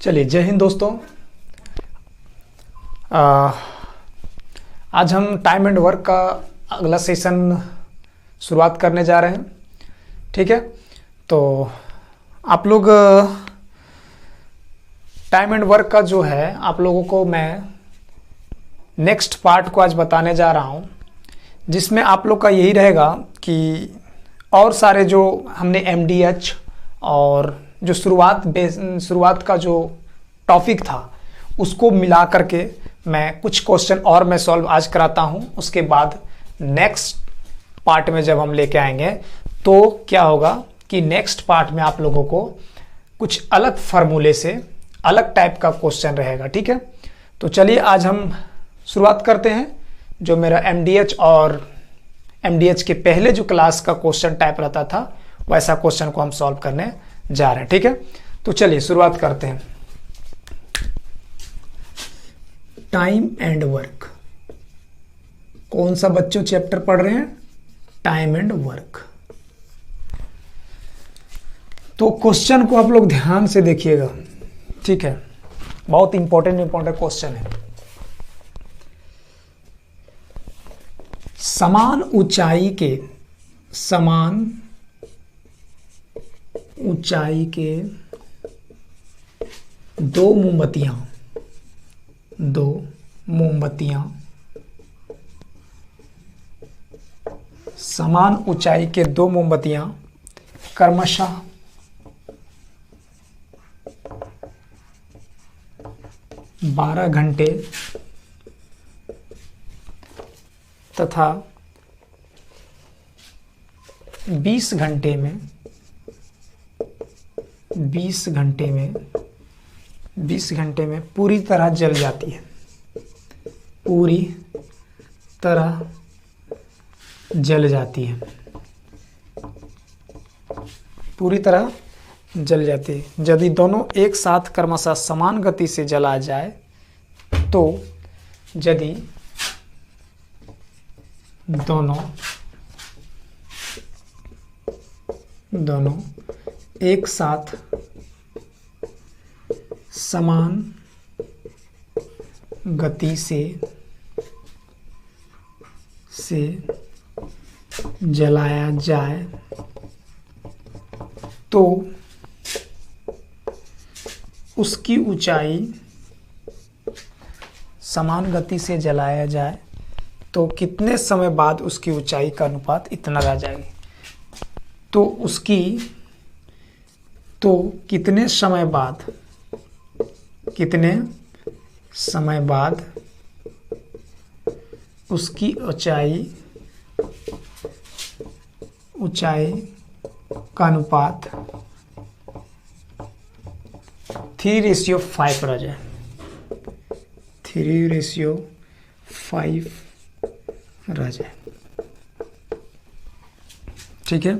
चलिए, जय हिंद दोस्तों। आज हम टाइम एंड वर्क का अगला सेशन शुरुआत करने जा रहे हैं। ठीक है, तो आप लोग टाइम एंड वर्क का जो है आप लोगों को मैं नेक्स्ट पार्ट को आज बताने जा रहा हूं, जिसमें आप लोग का यही रहेगा कि और सारे जो हमने MDH और जो शुरुआत का जो टॉपिक था उसको मिला करके मैं कुछ क्वेश्चन और मैं सॉल्व आज कराता हूं। उसके बाद नेक्स्ट पार्ट में जब हम लेके आएंगे तो क्या होगा कि नेक्स्ट पार्ट में आप लोगों को कुछ अलग फार्मूले से अलग टाइप का क्वेश्चन रहेगा। ठीक है, तो चलिए आज हम शुरुआत करते हैं। जो मेरा MDH और MDH के पहले जो क्लास का क्वेश्चन टाइप रहता था वैसा क्वेश्चन को हम सॉल्व करने जा रहे हैं। ठीक है, तो चलिए शुरुआत करते हैं। टाइम एंड वर्क, कौन सा बच्चों चैप्टर पढ़ रहे हैं? Time and work. तो क्वेश्चन को आप लोग ध्यान से देखिएगा। ठीक है, बहुत इंपॉर्टेंट क्वेश्चन है। समान ऊंचाई के दो मोमबत्तियां समान ऊंचाई के दो मोमबत्तियां क्रमशः 12 घंटे तथा 20 घंटे में पूरी तरह जल जाती है। यदि दोनों एक साथ क्रमशः समान गति से जला जाए तो यदि दोनों एक साथ समान गति से जलाया जाए तो उसकी ऊंचाई समान गति से जलाया जाए तो कितने समय बाद उसकी ऊंचाई का अनुपात इतना रह जाएगी। कितने समय बाद उसकी ऊंचाई का अनुपात 3:5 रह जाए। 3:5 रह जाए। ठीक है,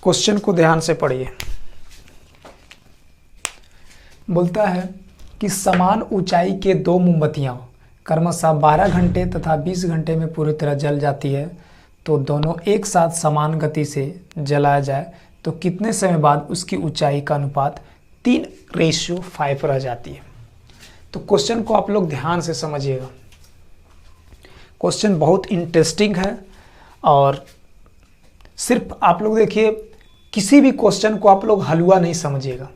क्वेश्चन को ध्यान से पढ़िए। बोलता है कि समान ऊंचाई के दो मोमबत्तियां क्रमशः 12 घंटे तथा 20 घंटे में पूरी तरह जल जाती है, तो दोनों एक साथ समान गति से जलाया जाए तो कितने समय बाद उसकी ऊंचाई का अनुपात 3:5 रह जाती है। तो क्वेश्चन को आप लोग ध्यान से समझिएगा। क्वेश्चन बहुत इंटरेस्टिंग है और सिर्फ आप लोग देखिए, किसी भी क्वेश्चन को आप लोग हलवा नहीं समझिएगा,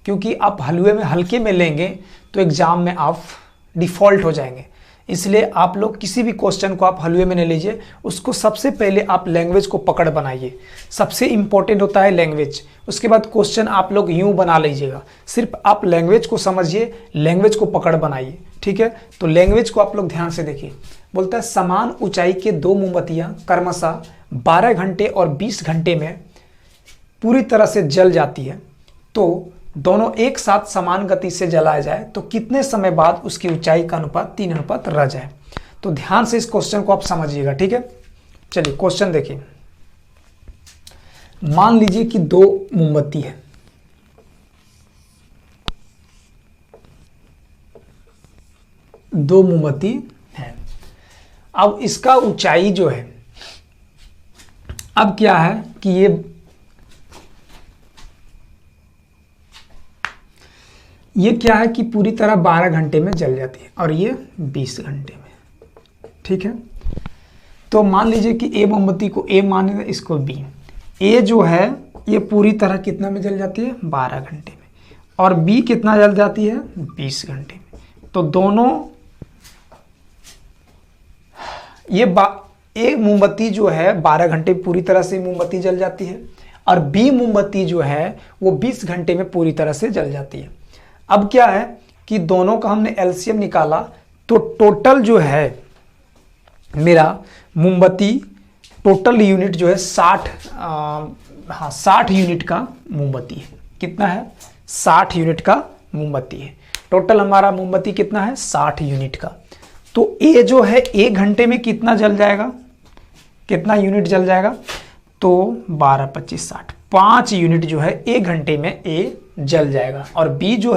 क्योंकि आप हलवे में हल्के में लेंगे तो एग्जाम में आप डिफ़ॉल्ट हो जाएंगे। इसलिए आप लोग किसी भी क्वेश्चन को आप हलवे में नहीं लीजिए, उसको सबसे पहले आप लैंग्वेज को पकड़ बनाइए। सबसे इंपॉर्टेंट होता है लैंग्वेज। उसके बाद क्वेश्चन आप लोग यूं बना लीजिएगा। सिर्फ आप लैंग्वेज को समझिए, लैंग्वेज को पकड़ बनाइए। ठीक है, तो लैंग्वेज को आप लोग ध्यान से देखिए। बोलता है समान ऊंचाई के दो मोमबत्तियां क्रमशः 12 घंटे और 20 घंटे में पूरी तरह से जल जाती है, तो दोनों एक साथ समान गति से जलाया जाए तो कितने समय बाद उसकी ऊंचाई का अनुपात 3 रह जाए। तो ध्यान से इस क्वेश्चन को आप समझिएगा। ठीक है, चलिए क्वेश्चन देखिए। मान लीजिए कि दो मोमबत्ती है, दो मोमबत्ती है। अब इसका ऊंचाई जो है, अब क्या है कि ये क्या है कि पूरी तरह 12 घंटे में जल जाती है और ये 20 घंटे में। ठीक है, तो मान लीजिए कि ए मोमबत्ती को ए माने, इसको बी। ए जो है ये पूरी तरह कितना में जल जाती है, 12 घंटे में, और बी कितना जल जाती है, 20 घंटे में। तो दोनों ये ए मोमबत्ती जो है 12 घंटे पूरी तरह से मोमबत्ती जल जाती है, और बी मोमबत्ती जो है वो 20 घंटे में पूरी तरह से जल जाती है। अब क्या है कि दोनों का हमने एलसीएम निकाला, तो टोटल जो है मेरा मोमबत्ती टोटल यूनिट जो है 60 यूनिट का मोमबत्ती है। कितना है, 60 यूनिट का मोमबत्ती है। टोटल हमारा मोमबत्ती कितना है, 60 यूनिट का। तो ए जो है 1 घंटे में कितना जल जाएगा, कितना यूनिट जल जाएगा, तो 12 25 60, 5 यूनिट जो है 1 घंटे में ए जल जाएगा। और बी जो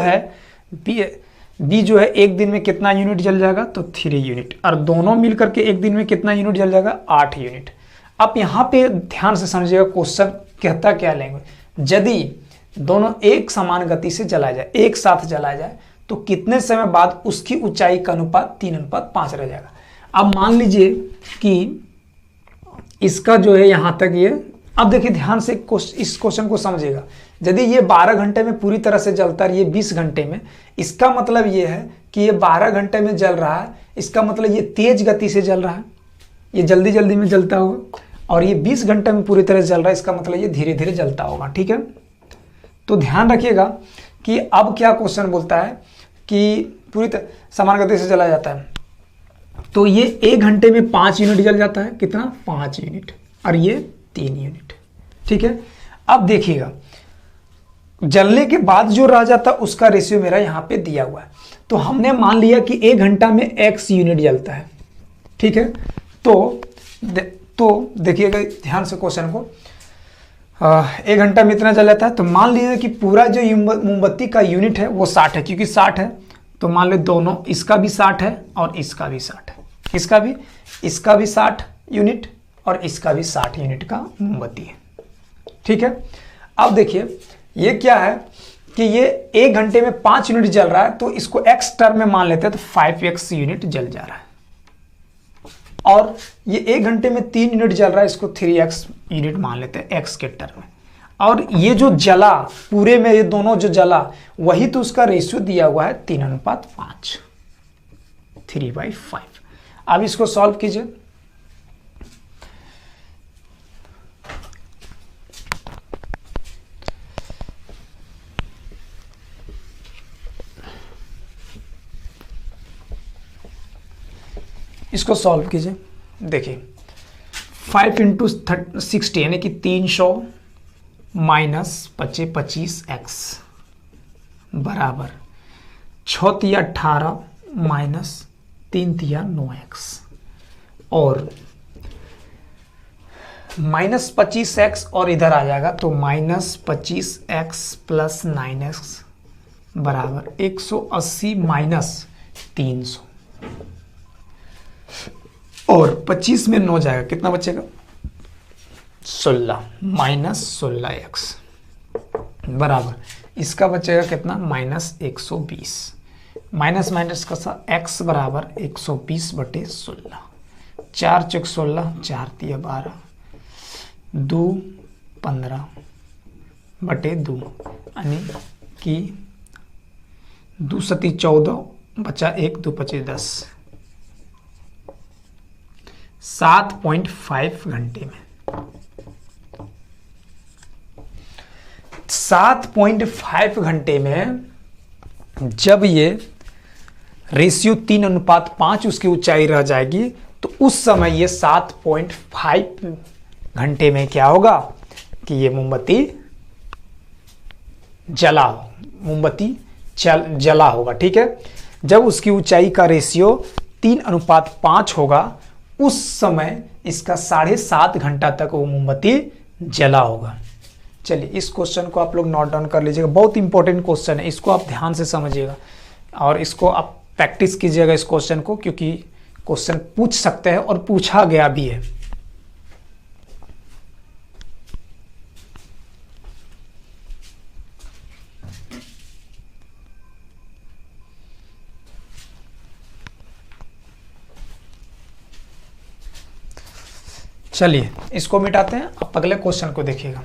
है एक दिन में कितना यूनिट जल जाएगा, तो 3 यूनिट। और दोनों मिलकर के एक दिन में कितना यूनिट जल जाएगा, 8 यूनिट। अब यहाँ पे ध्यान से समझिएगा, क्वेश्चन कहता क्या लैंग्वेज, यदि दोनों एक समान गति से जलाया जाए, एक साथ जलाया जाए, तो कितने समय बाद उसकी ऊंचाई का अनुपात 3:5 रह जाएगा। अब मान लीजिए कि इसका जो है यहां तक ये, अब देखिए ध्यान से इस क्वेश्चन को समझिएगा। यदि ये 12 घंटे में पूरी तरह से जलता है, ये 20 घंटे में, इसका मतलब ये है कि ये 12 घंटे में जल रहा है, इसका मतलब ये तेज गति से जल रहा है, ये जल्दी जल्दी में जलता होगा। और ये 20 घंटे में पूरी तरह से जल रहा है, इसका मतलब ये धीरे धीरे जलता होगा। ठीक है, तो ध्यान रखिएगा कि अब क्या क्वेश्चन बोलता है कि पूरी तरह समान गति से जला जाता है, तो ये 1 घंटे में 5 यूनिट जल जाता है। कितना, 5 यूनिट, और ये 3 यूनिट। ठीक है, अब देखिएगा जलने के बाद जो रह जाता है उसका रेशियो मेरा यहाँ पे दिया हुआ है। तो हमने मान लिया कि 1 घंटा में x यूनिट जलता है। ठीक है, तो देखिएगा ध्यान से क्वेश्चन को, 1 घंटा में इतना जल जाता है। तो मान लीजिए कि पूरा जो मोमबत्ती का यूनिट है वो 60 है, क्योंकि 60 है तो मान लो दोनों, इसका भी 60 है और इसका भी 60 है, इसका भी 60 यूनिट और इसका भी 60 यूनिट का मोमबत्ती है। ठीक है, अब देखिए ये क्या है कि ये 1 घंटे में 5 यूनिट जल रहा है, तो इसको x टर्म में मान लेते हैं, तो 5x यूनिट जल जा रहा है। और ये 1 घंटे में 3 यूनिट जल रहा है, इसको 3x यूनिट मान लेते हैं x के टर्म में। और ये जो जला पूरे में, ये दोनों जो जला, वही तो उसका रेशियो दिया हुआ है 3:5, 3/5। अब इसको सॉल्व कीजिए। इसको सॉल्व कीजिए। देखिए 5 × 60 यानी कि 300 माइनस 25x बराबर 6 तिया 18 माइनस 3 तिया 9x, और माइनस 25x और इधर आ जाएगा, तो माइनस 25x प्लस 9x बराबर 180 माइनस 300, और 25 में 9 जाएगा, कितना बचेगा, 16 माइनस 16x बराबर इसका बचेगा कितना, माइनस 120। माइनस माइनस का सा x बराबर 120/16, 4 × 16, 4 × 12, 2 15/2 यानी कि 2 × 7 14 बचा 1, 2 × 25 10, 7.5 घंटे में। 7.5 घंटे में जब ये रेशियो 3:5 उसकी ऊंचाई रह जाएगी, तो उस समय ये 7.5 घंटे में क्या होगा कि ये मोमबत्ती जला होगा। ठीक है, जब उसकी ऊंचाई का रेशियो 3:5 होगा, उस समय इसका 7.5 घंटा तक वो मोमबत्ती जला होगा। चलिए इस क्वेश्चन को आप लोग नोट डाउन कर लीजिएगा, बहुत इंपॉर्टेंट क्वेश्चन है, इसको आप ध्यान से समझिएगा और इसको आप प्रैक्टिस कीजिएगा इस क्वेश्चन को, क्योंकि क्वेश्चन पूछ सकते हैं और पूछा गया भी है। चलिए इसको मिटाते हैं, अब अगले क्वेश्चन को देखिएगा।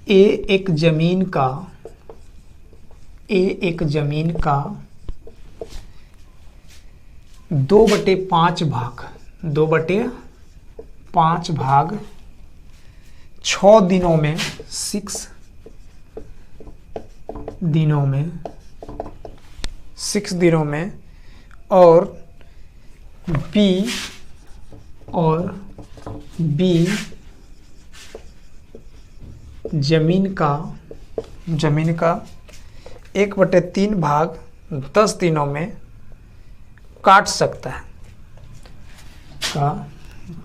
ए एक जमीन का 2/5 भाग 6 दिनों में 6 दिनों में और बी जमीन का 1/3 भाग 10 दिनों में काट सकता है।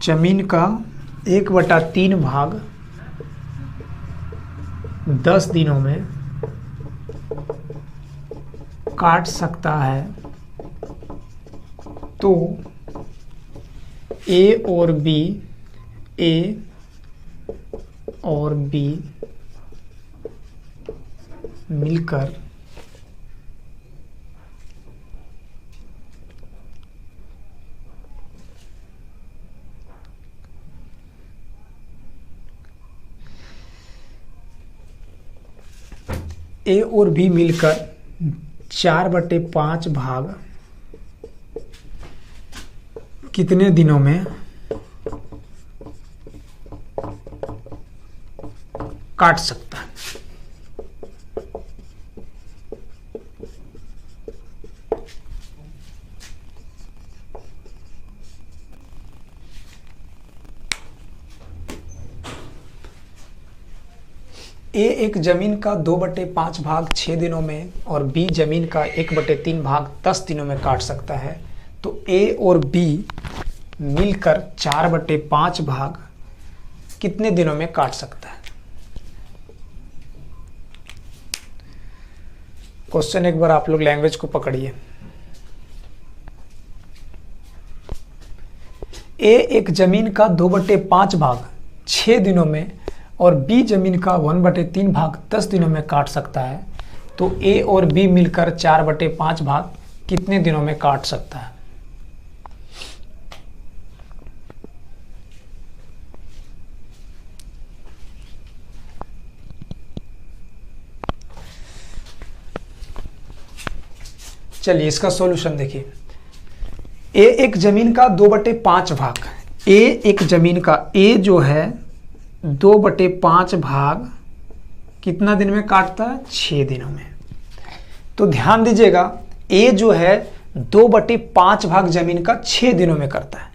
जमीन का 1/3 भाग 10 दिनों में काट सकता है, तो ए और बी मिलकर ए और बी मिलकर 4/5 भाग कितने दिनों में काट सकता है। ए एक जमीन का 2/5 भाग 6 दिनों में और बी जमीन का 1/3 भाग 10 दिनों में काट सकता है, तो ए और बी मिलकर 4/5 भाग कितने दिनों में काट सकता है। क्वेश्चन एक बार आप लोग लैंग्वेज को पकड़िए। ए एक जमीन का 2/5 भाग 6 दिनों में और बी जमीन का 1/3 भाग 10 दिनों में काट सकता है, तो ए और बी मिलकर 4/5 भाग कितने दिनों में काट सकता है। चलिए इसका सॉल्यूशन देखिए। ए एक जमीन का 2/5 भाग, ए एक जमीन का ए जो है 2/5 भाग कितना दिन में काटता है, 6 दिनों में। तो ध्यान दीजिएगा, ए जो है 2/5 भाग जमीन का 6 दिनों में करता है,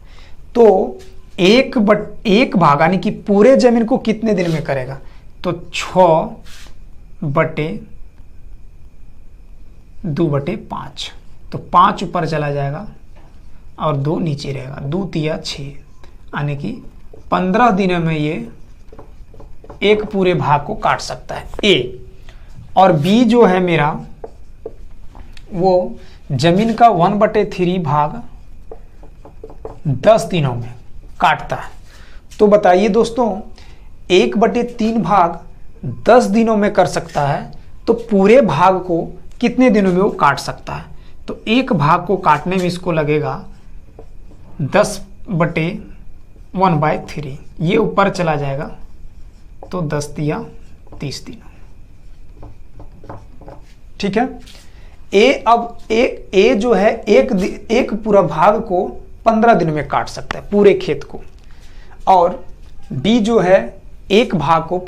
तो एक भाग यानी कि पूरे जमीन को कितने दिन में करेगा, तो 6/2/5, तो 5 ऊपर चला जाएगा और 2 नीचे रहेगा, 2 तिया 6, यानी कि 15 दिनों में ये एक पूरे भाग को काट सकता है ए। और बी जो है मेरा वो जमीन का 1/3 भाग 10 दिनों में काटता है। तो बताइए दोस्तों, 1/3 भाग 10 दिनों में कर सकता है, तो पूरे भाग को कितने दिनों में वो काट सकता है। तो एक भाग को काटने में इसको लगेगा 10/1/3, ये ऊपर चला जाएगा, तो 10 तिया 30 दिन। ठीक है। ए जो है एक पूरा भाग को 15 दिन में काट सकता है, पूरे खेत को, और बी जो है एक भाग को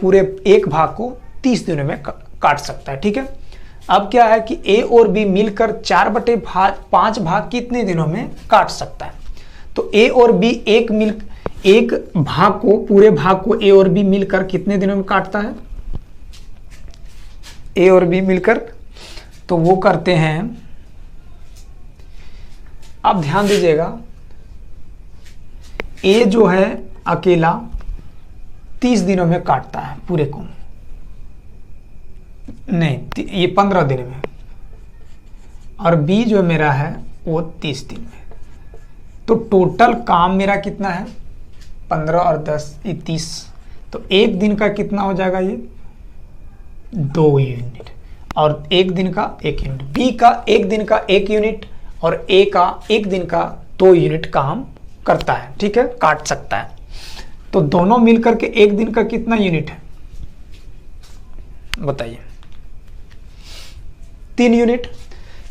30 दिनों में काट सकता है। ठीक है। अब क्या है कि ए और बी मिलकर 4/5 भाग कितने दिनों में काट सकता है। तो ए और बी एक भाग को, पूरे भाग को ए और बी मिलकर कितने दिनों में काटता है, ए और बी मिलकर, तो वो करते हैं, अब ध्यान दीजिएगा, ए जो है अकेला 30 दिनों में काटता है पूरे को, नहीं, ये 15 दिन में, और बी जो मेरा है वो 30 दिन में। तो टोटल काम मेरा कितना है, 15 और 10 ये 30। तो एक दिन का कितना हो जाएगा, ये 2 यूनिट, और एक दिन का 1 यूनिट। बी का एक दिन का 1 यूनिट और ए का एक दिन का 2 यूनिट काम करता है, ठीक है, काट सकता है। तो दोनों मिलकर के एक दिन का कितना यूनिट है बताइए, 3 यूनिट।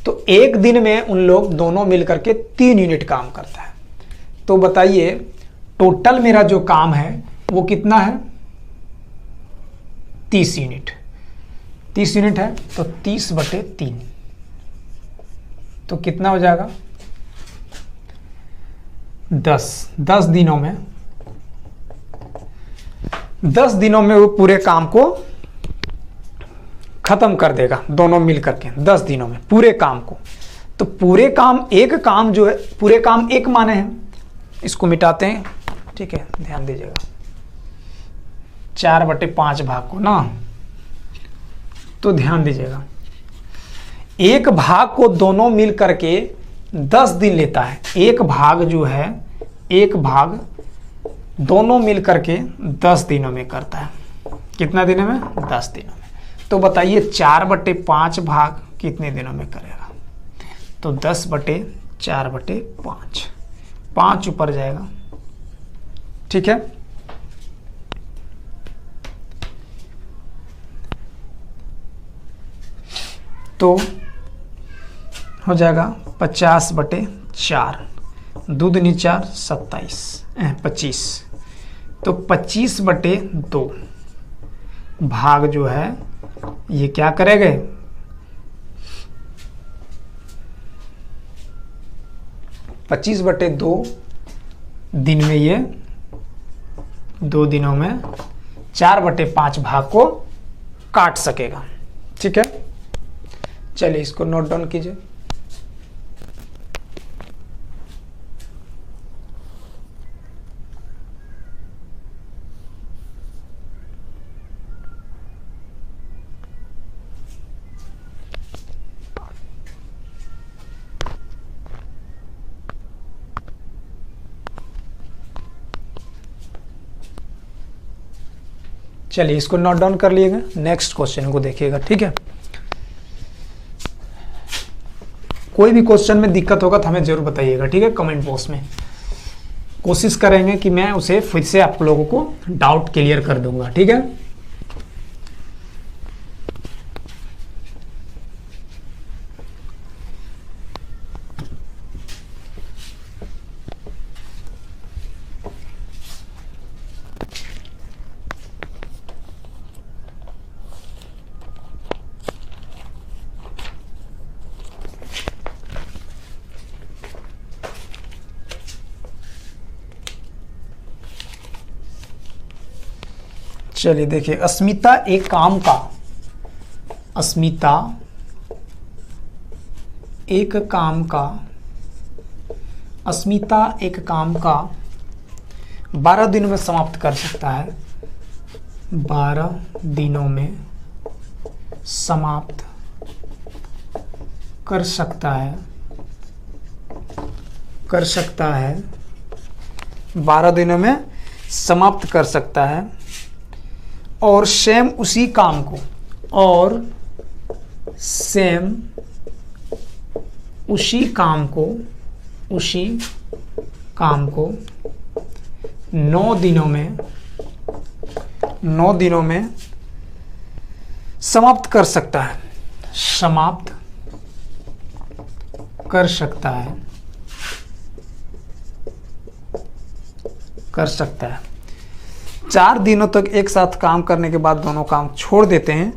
तो एक दिन में उन लोग दोनों मिलकर के 3 यूनिट काम करता है। तो बताइए टोटल मेरा जो काम है वो कितना है, 30 यूनिट। 30 यूनिट है तो 30/3, तो कितना हो जाएगा 10 दिनों में। 10 दिनों में वो पूरे काम को खत्म कर देगा, दोनों मिलकर के 10 दिनों में पूरे काम को। तो पूरे काम, एक काम जो है, पूरे काम एक माने हैं, इसको मिटाते हैं, ठीक है, ध्यान दीजिएगा, 4/5 भाग को ना, तो ध्यान दीजिएगा एक भाग को दोनों मिल करके 10 दिन लेता है। एक भाग जो है, एक भाग दोनों मिल करके 10 दिनों में करता है। कितना दिनों में, 10 दिनों में। तो बताइए 4/5 भाग कितने दिनों में करेगा, तो 10/4/5, 5 ऊपर जाएगा, ठीक है। तो हो जाएगा 50/4, 2 दूनी 4, 25। तो 25/2 भाग जो है ये क्या करेंगे, 25/2 दिन में, ये 2 दिनों में 4/5 भाग को काट सकेगा, ठीक है। चलिए इसको नोट डाउन कीजिए। चलिए इसको नोट डाउन कर लिएगा, नेक्स्ट क्वेश्चन को देखिएगा, ठीक है। कोई भी क्वेश्चन में दिक्कत होगा तो हमें जरूर बताइएगा, ठीक है, कमेंट बॉक्स में। कोशिश करेंगे कि मैं उसे फिर से आप लोगों को डाउट क्लियर कर दूंगा, ठीक है। चलिए देखिए, अस्मिता एक काम का, अस्मिता एक काम का, अस्मिता एक काम का 12 दिनों में समाप्त कर सकता है, 12 दिनों में समाप्त कर सकता है, 12 दिनों में समाप्त कर सकता है। और सेम उसी काम को, और सेम उसी काम को, 9 दिनों में समाप्त कर सकता है, समाप्त कर सकता है, कर सकता है। 4 दिनों तक एक साथ काम करने के बाद दोनों काम छोड़ देते हैं,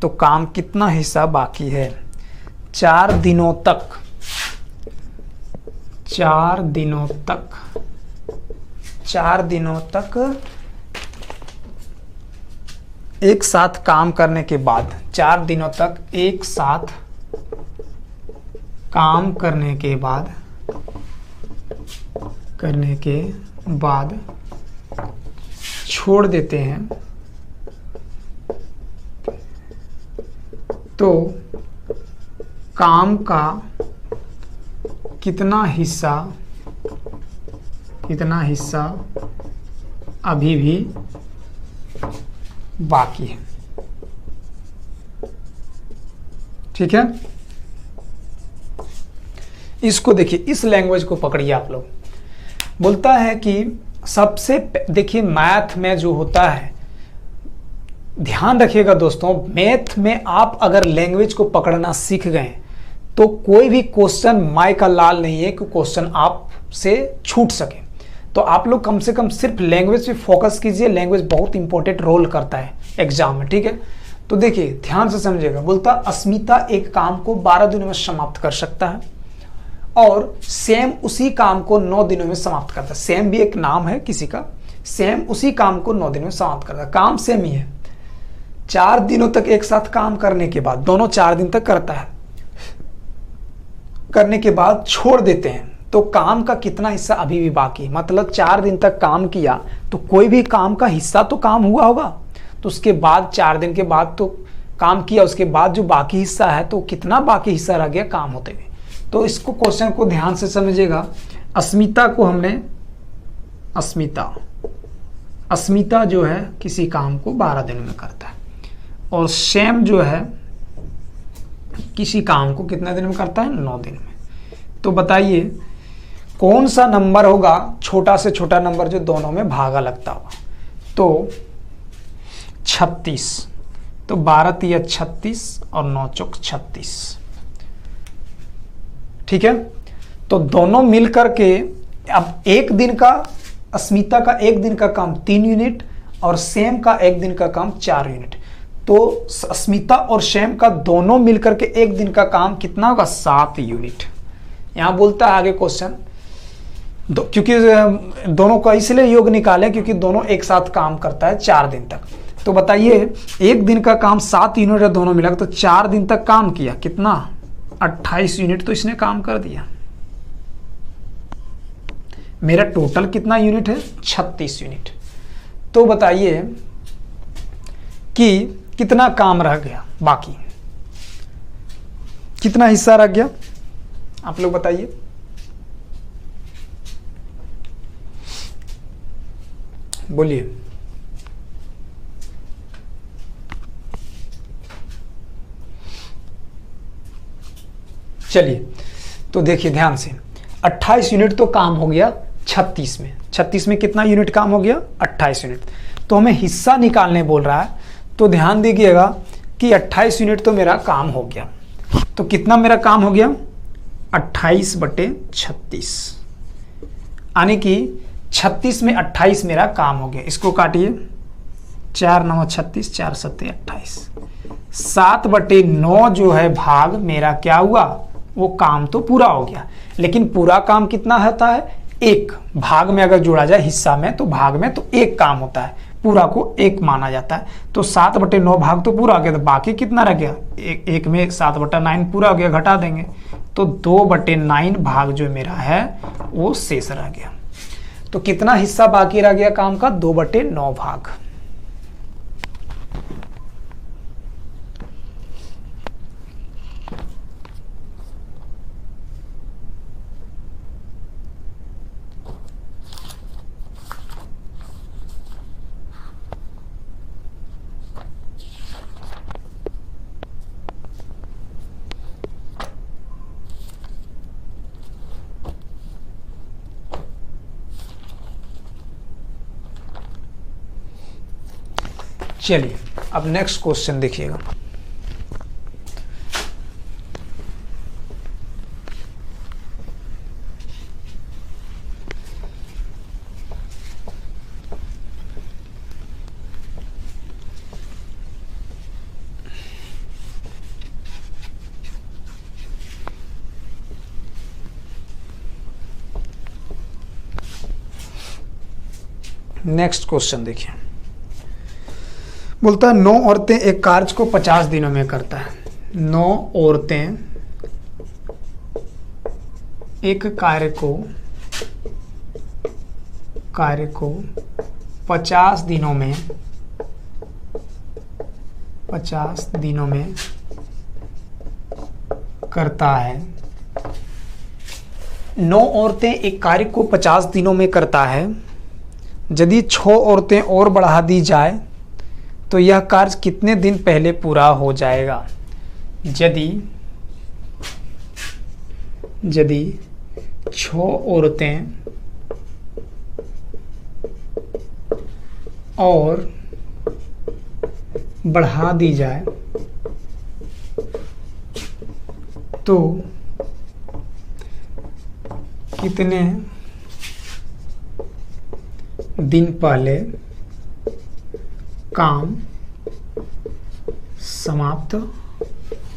तो काम कितना हिस्सा बाकी है। 4 दिनों तक, 4 दिनों तक, 4 दिनों तक एक साथ काम करने के बाद, 4 दिनों तक एक साथ काम करने के बाद छोड़ देते हैं, तो काम का कितना हिस्सा अभी भी बाकी है। ठीक है, इसको देखिए, इस लैंग्वेज को पकड़िए आप लोग। बोलता है कि सबसे देखिए मैथ में जो होता है, ध्यान रखिएगा दोस्तों, मैथ में आप अगर लैंग्वेज को पकड़ना सीख गए तो कोई भी क्वेश्चन माय का लाल नहीं है कि क्वेश्चन आपसे छूट सके। तो आप लोग कम से कम सिर्फ लैंग्वेज पे फोकस कीजिए, लैंग्वेज बहुत इंपॉर्टेंट रोल करता है एग्जाम में। ठीक है, तो देखिए ध्यान से समझिएगा। बोलता अस्मिता एक काम को 12 दिनों में समाप्त कर सकता है और सैम उसी काम को 9 दिनों में समाप्त करता है। सैम भी एक नाम है किसी का। सैम उसी काम को 9 दिनों में समाप्त करता है, काम सेम ही है। 4 दिनों तक एक साथ काम करने के बाद, दोनों 4 दिन तक करता है, करने के बाद छोड़ देते हैं, तो काम का कितना हिस्सा अभी भी बाकी। मतलब 4 दिन तक काम किया तो कोई भी काम का हिस्सा तो काम हुआ होगा, तो उसके बाद 4 दिन के बाद तो काम किया, उसके बाद जो बाकी हिस्सा है तो कितना बाकी हिस्सा रह गया काम होते हुए। तो इसको क्वेश्चन को ध्यान से समझिएगा। अस्मिता को हमने अस्मिता जो है किसी काम को 12 दिन में करता है और सैम जो है किसी काम को कितने दिन में करता है, 9 दिन में। तो बताइए कौन सा नंबर होगा छोटा से छोटा नंबर जो दोनों में भागा लगता होगा। तो 36, तो 12 तिया 36 और 9 चौक 36। ठीक है, तो दोनों मिलकर के अब एक दिन का, अस्मिता का एक दिन का काम 3 यूनिट और सैम का एक दिन का काम 4 यूनिट। तो अस्मिता और सैम का दोनों मिलकर के एक दिन का काम कितना होगा, 7 यूनिट। यहां बोलता है आगे क्वेश्चन, क्योंकि दोनों का इसलिए योग निकाले क्योंकि दोनों एक साथ काम करता है 4 दिन तक। तो बताइए एक दिन का काम 7 यूनिट है, दोनों मिला तो 4 दिन तक काम किया, कितना 28 यूनिट तो इसने काम कर दिया। मेरा टोटल कितना यूनिट है, 36 यूनिट। तो बताइए कि कितना काम रह गया बाकी, कितना हिस्सा रह गया, आप लोग बताइए। बोलिए। चलिए तो देखिए ध्यान से, 28 यूनिट तो काम हो गया 36 में। 36 में कितना यूनिट काम हो गया, 28 यूनिट। तो हमें हिस्सा निकालने बोल रहा है, तो ध्यान दीजिएगा कि 28 यूनिट तो मेरा काम हो गया। तो कितना मेरा काम हो गया, 28/36, यानी कि 36 में 28 मेरा काम हो गया। इसको काटिए, 4 9 36, 4 7 28, 7/9 जो है भाग मेरा क्या हुआ, वो काम तो पूरा हो गया। लेकिन पूरा काम कितना होता है, एक। भाग में अगर जोड़ा जाए हिस्सा में तो भाग में तो एक काम होता है, पूरा को एक माना जाता है। तो 7/9 भाग तो पूरा हो गया, तो बाकी कितना रह गया, एक में 7/9 पूरा हो गया, घटा देंगे तो 2/9 भाग जो मेरा है वो शेष रह गया। तो कितना हिस्सा बाकी रह गया काम का, 2/9 भाग। चलिए अब नेक्स्ट क्वेश्चन देखिएगा। नेक्स्ट क्वेश्चन देखिए, बोलता है 9 औरतें एक कार्य को 50 दिनों में करता है। 9 औरतें एक कार्य को 50 दिनों में करता है, 9 औरतें एक कार्य को 50 दिनों में करता है। यदि 6 औरतें और बढ़ा दी जाए तो यह कार्य कितने दिन पहले पूरा हो जाएगा? यदि 6 औरतें और बढ़ा दी जाए तो कितने दिन पहले काम समाप्त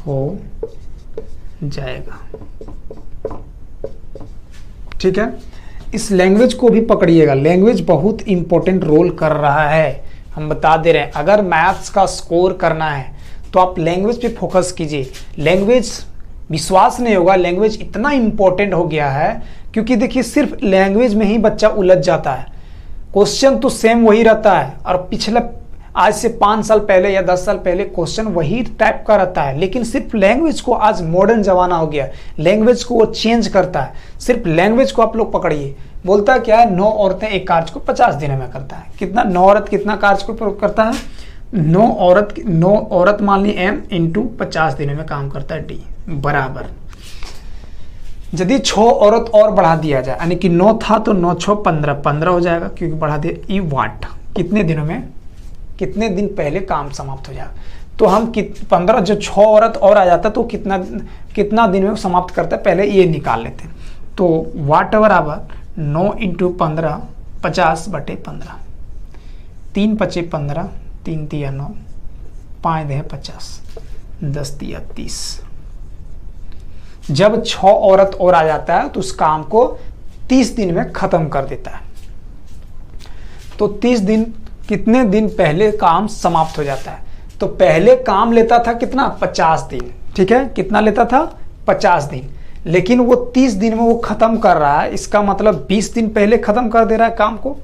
हो जाएगा? ठीक है, इस लैंग्वेज को भी पकड़िएगा, लैंग्वेज बहुत इंपॉर्टेंट रोल कर रहा है। हम बता दे रहे हैं, अगर मैथ्स का स्कोर करना है तो आप लैंग्वेज पे फोकस कीजिए। लैंग्वेज, विश्वास नहीं होगा, लैंग्वेज इतना इंपॉर्टेंट हो गया है, क्योंकि देखिए सिर्फ लैंग्वेज में ही बच्चा उलझ जाता है। क्वेश्चन तो सेम वही रहता है, और पिछले आज से 5 साल पहले या 10 साल पहले क्वेश्चन वही टाइप का रहता है, लेकिन सिर्फ लैंग्वेज को, आज मॉडर्न जमाना हो गया, लैंग्वेज को वो चेंज करता है। सिर्फ लैंग्वेज को आप लोग पकड़िए। बोलता है क्या है, 9 औरतें एक कार्य को 50 दिनों में करता है। कितना? 9 औरत कितना कार्य को करता है? 9 औरत मान ली m इंटू 50 दिनों में काम करता है d बराबर। यदि 6 औरत और बढ़ा दिया जाए, यानी कि 9 था तो 9 6 15 हो जाएगा, क्योंकि बढ़ा दिया। ई वाट कितने दिनों में, कितने दिन पहले काम समाप्त हो जाएगा? तो हम 15, जो 6 औरत और आ जाता तो कितना दिन में समाप्त करता है, पहले ये निकाल लेते हैं। तो वाट बराबर 9 इंटू 15, 50/15, 3 5 15, 3 3 9, 5 10 50, 10 3 30। जब 6 औरत और आ जाता है तो उस काम को 30 दिन में खत्म कर देता है। तो 30 दिन, कितने दिन पहले काम समाप्त हो जाता है? तो पहले काम लेता था कितना? 50 दिन। ठीक है, कितना लेता था? 50 दिन। लेकिन वो 30 दिन में वो खत्म कर रहा है, इसका मतलब 20 दिन पहले खत्म कर दे रहा है काम को।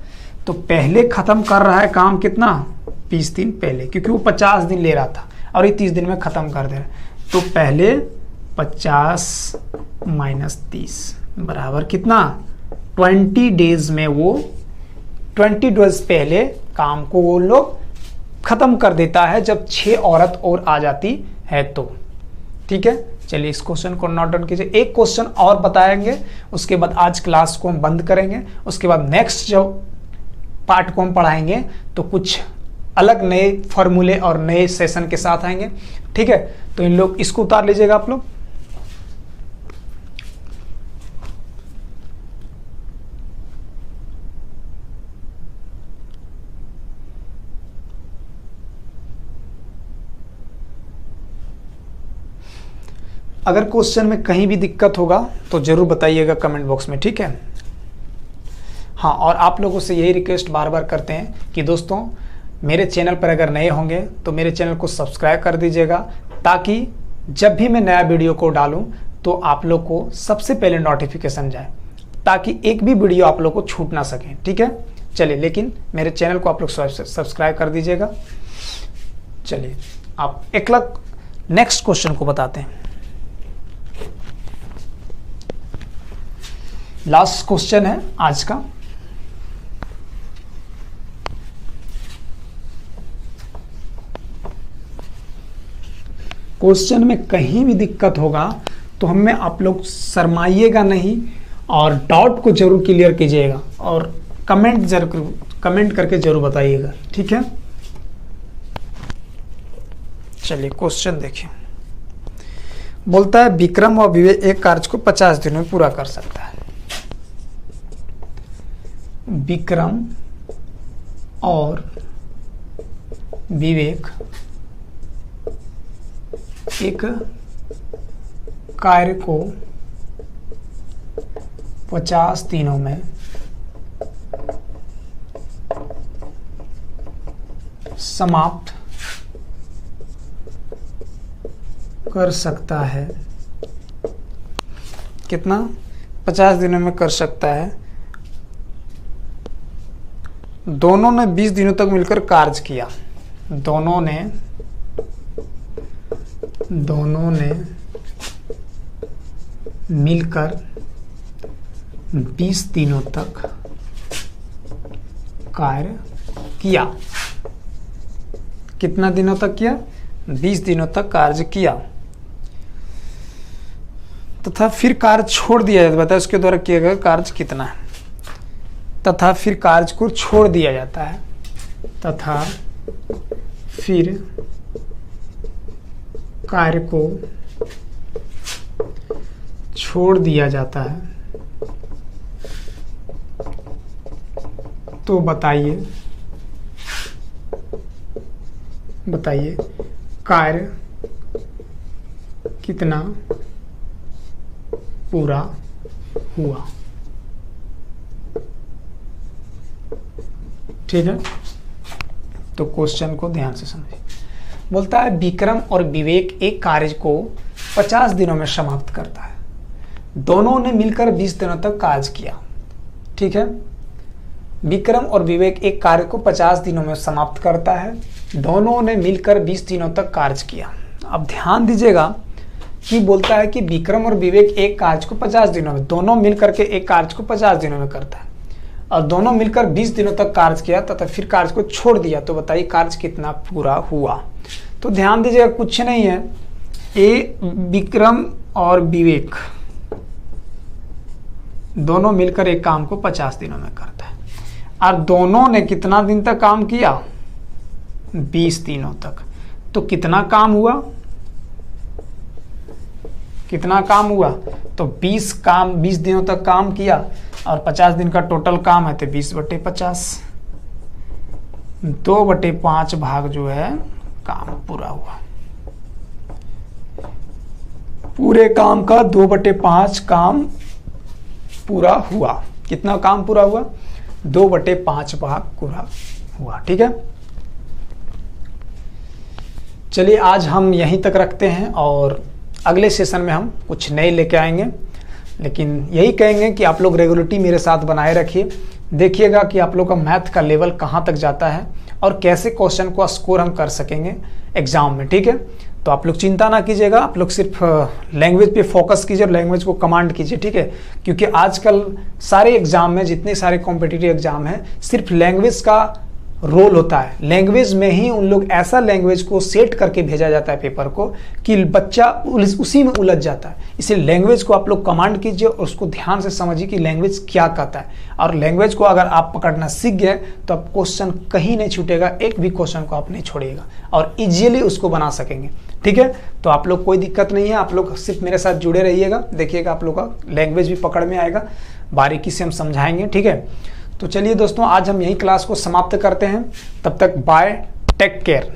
तो पहले खत्म कर रहा है काम कितना? 20 दिन पहले, क्योंकि वो 50 दिन ले रहा था और ये 30 दिन में खत्म कर दे रहा है। तो पहले 50 माइनस 30 बराबर कितना? 20 डेज में वो 20 डेज पहले काम को वो लोग खत्म कर देता है, जब 6 औरत और आ जाती है तो। ठीक है, चलिए इस क्वेश्चन को नोट डाउन कीजिए। एक क्वेश्चन और बताएंगे, उसके बाद आज क्लास को हम बंद करेंगे। उसके बाद नेक्स्ट जो पार्ट को हम पढ़ाएंगे तो कुछ अलग नए फॉर्मूले और नए सेशन के साथ आएंगे। ठीक है, तो इन लोग इसको उतार लीजिएगा आप लोग। अगर क्वेश्चन में कहीं भी दिक्कत होगा तो जरूर बताइएगा कमेंट बॉक्स में। ठीक है, हाँ, और आप लोगों से यही रिक्वेस्ट बार बार करते हैं कि दोस्तों मेरे चैनल पर अगर नए होंगे तो मेरे चैनल को सब्सक्राइब कर दीजिएगा, ताकि जब भी मैं नया वीडियो को डालूं तो आप लोग को सबसे पहले नोटिफिकेशन जाए, ताकि एक भी वीडियो आप लोग को छूट ना सके। ठीक है, चलिए, लेकिन मेरे चैनल को आप लोग सब्सक्राइब कर दीजिएगा। चलिए, आप एक लाख नेक्स्ट क्वेश्चन को बताते हैं। लास्ट क्वेश्चन है आज का। क्वेश्चन में कहीं भी दिक्कत होगा तो हमें आप लोग शर्माइएगा नहीं और डाउट को जरूर क्लियर कीजिएगा और कमेंट करके जरूर बताइएगा। ठीक है, चलिए क्वेश्चन देखिए। बोलता है विक्रम और विवेक एक कार्य को 50 दिनों में पूरा कर सकता है। विक्रम और विवेक एक कार्य को 50 दिनों में समाप्त कर सकता है। कितना? 50 दिनों में कर सकता है। दोनों ने 20 दिनों तक मिलकर कार्य किया। दोनों ने मिलकर 20 दिनों तक कार्य किया। कितना दिनों तक किया? 20 दिनों तक कार्य किया तथा फिर कार्य छोड़ दिया जाता है। बताए उसके द्वारा किया गया कार्य कितना है। तथा फिर कार्य को छोड़ दिया जाता है। तथा फिर कार्य को छोड़ दिया जाता है। तो बताइए कार्य कितना पूरा हुआ। ठीक है, तो क्वेश्चन को ध्यान से समझिए। बोलता है विक्रम और विवेक एक कार्य को 50 दिनों में समाप्त करता है। दोनों ने मिलकर 20 दिनों तक कार्य किया। ठीक है, विक्रम और विवेक एक कार्य को 50 दिनों में समाप्त करता है। दोनों ने मिलकर 20 दिनों तक कार्य किया। अब ध्यान दीजिएगा कि बोलता है कि विक्रम और विवेक एक कार्य को 50 दिनों में, दोनों मिलकर के एक कार्य को 50 दिनों में करता है और दोनों मिलकर 20 दिनों तक कार्य किया तथा फिर कार्य को छोड़ दिया। तो बताइए कार्य कितना पूरा हुआ। तो ध्यान दीजिएगा, कुछ नहीं है, विक्रम और विवेक दोनों मिलकर एक काम को 50 दिनों में करता है और दोनों ने कितना दिन तक काम किया? 20 दिनों तक। तो कितना काम हुआ? कितना काम हुआ? तो 20 दिनों तक काम किया और 50 दिन का टोटल काम है तो 20/50, 2/5 भाग जो है काम पूरा हुआ। पूरे काम का 2/5 काम पूरा हुआ। कितना काम पूरा हुआ? 2/5 भाग पूरा हुआ। ठीक है, चलिए आज हम यहीं तक रखते हैं और अगले सेशन में हम कुछ नए लेके आएंगे। लेकिन यही कहेंगे कि आप लोग रेगुलरिटी मेरे साथ बनाए रखिए। देखिएगा कि आप लोग का मैथ का लेवल कहाँ तक जाता है और कैसे क्वेश्चन को स्कोर हम कर सकेंगे एग्जाम में। ठीक है, तो आप लोग चिंता ना कीजिएगा, आप लोग सिर्फ लैंग्वेज पे फोकस कीजिए और लैंग्वेज को कमांड कीजिए। ठीक है, क्योंकि आजकल सारे एग्जाम में, जितने सारे कॉम्पिटिटिव एग्जाम हैं, सिर्फ लैंग्वेज का रोल होता है। लैंग्वेज में ही उन लोग ऐसा लैंग्वेज को सेट करके भेजा जाता है पेपर को कि बच्चा उसी में उलझ जाता है। इसलिए लैंग्वेज को आप लोग कमांड कीजिए और उसको ध्यान से समझिए कि लैंग्वेज क्या कहता है। और लैंग्वेज को अगर आप पकड़ना सीख गए तो आप क्वेश्चन कहीं नहीं छूटेगा, एक भी क्वेश्चन को आप नहीं छोड़िएगा और इजीली उसको बना सकेंगे। ठीक है, तो आप लोग कोई दिक्कत नहीं है, आप लोग सिर्फ मेरे साथ जुड़े रहिएगा, देखिएगा आप लोग का लैंग्वेज भी पकड़ में आएगा, बारीकी से हम समझाएंगे। ठीक है, तो चलिए दोस्तों आज हम यही क्लास को समाप्त करते हैं। तब तक बाय, टेक केयर।